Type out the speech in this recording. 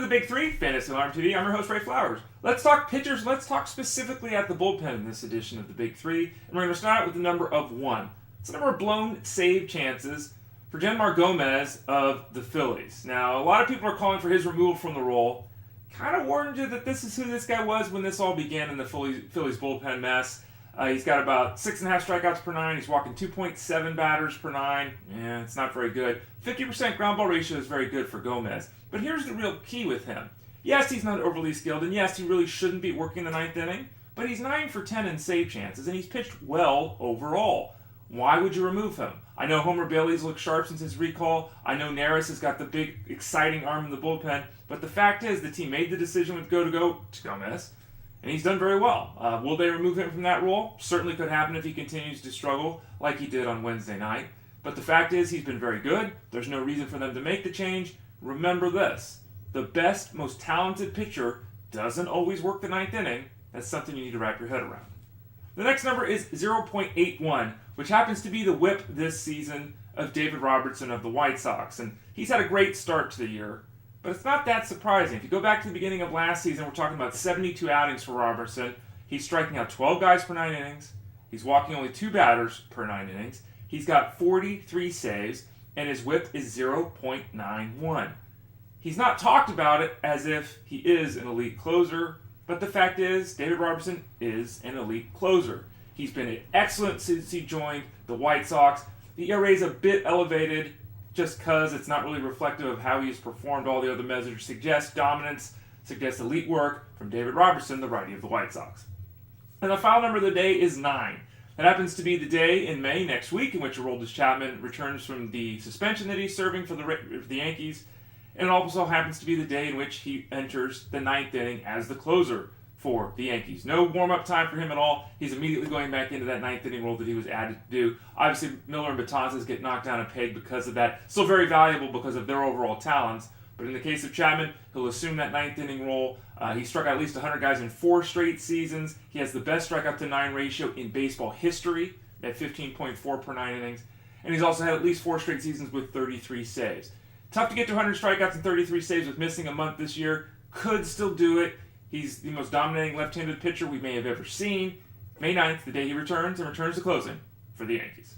the Big Three, Fantasy Alarm TV. I'm your host, Ray Flowers. Let's talk pitchers. Let's talk specifically at the bullpen in this edition of the Big Three. And we're going to start with the number of 1. It's the number of blown save chances for Jeanmar Gomez of the Phillies. Now, a lot of people are calling for his removal from the role. Kind of warned you that this is who this guy was when this all began in the Phillies bullpen mess. He's got about 6.5 strikeouts per 9. He's walking 2.7 batters per 9. Yeah, it's not very good. 50% ground ball ratio is very good for Gomez. But here's the real key with him. Yes, he's not overly skilled, and yes, he really shouldn't be working the 9th inning, but he's 9 for 10 in save chances, and he's pitched well overall. Why would you remove him? I know Homer Bailey's looked sharp since his recall. I know Neris has got the big, exciting arm in the bullpen, but the fact is the team made the decision with go to Gomez, and he's done very well. Will they remove him from that role? Certainly could happen if he continues to struggle like he did on Wednesday night. But the fact is he's been very good. There's no reason for them to make the change. Remember this. The best, most talented pitcher doesn't always work the 9th inning. That's something you need to wrap your head around. The next number is 0.81, which happens to be the whip this season of David Robertson of the White Sox. And he's had a great start to the year. But it's not that surprising. If you go back to the beginning of last season, we're talking about 72 outings for Robertson. He's striking out 12 guys per 9 innings. He's walking only 2 batters per 9 innings. He's got 43 saves, and his whip is 0.91. He's not talked about it as if he is an elite closer, but the fact is, David Robertson is an elite closer. He's been excellent since he joined the White Sox. The ERA is a bit elevated, just because it's not really reflective of how he's performed. All the other measures suggest dominance, suggest elite work from David Robertson, the righty of the White Sox. And the final number of the day is 9. That happens to be the day in May next week in which Aroldis Chapman returns from the suspension that he's serving for the Yankees. And it also happens to be the day in which he enters the 9th inning as the closer for the Yankees. No warm-up time for him at all. He's immediately going back into that 9th inning role that he was added to do. Obviously, Miller and Betances get knocked down a peg because of that. Still very valuable because of their overall talents. But in the case of Chapman, he'll assume that 9th inning role. He struck out at least 100 guys in 4 straight seasons. He has the best strikeout to 9 ratio in baseball history at 15.4 per 9 innings. And he's also had at least 4 straight seasons with 33 saves. Tough to get to 100 strikeouts and 33 saves with missing a month this year. Could still do it. He's the most dominating left-handed pitcher we may have ever seen. May 9th, the day he returns, and returns to closing for the Yankees.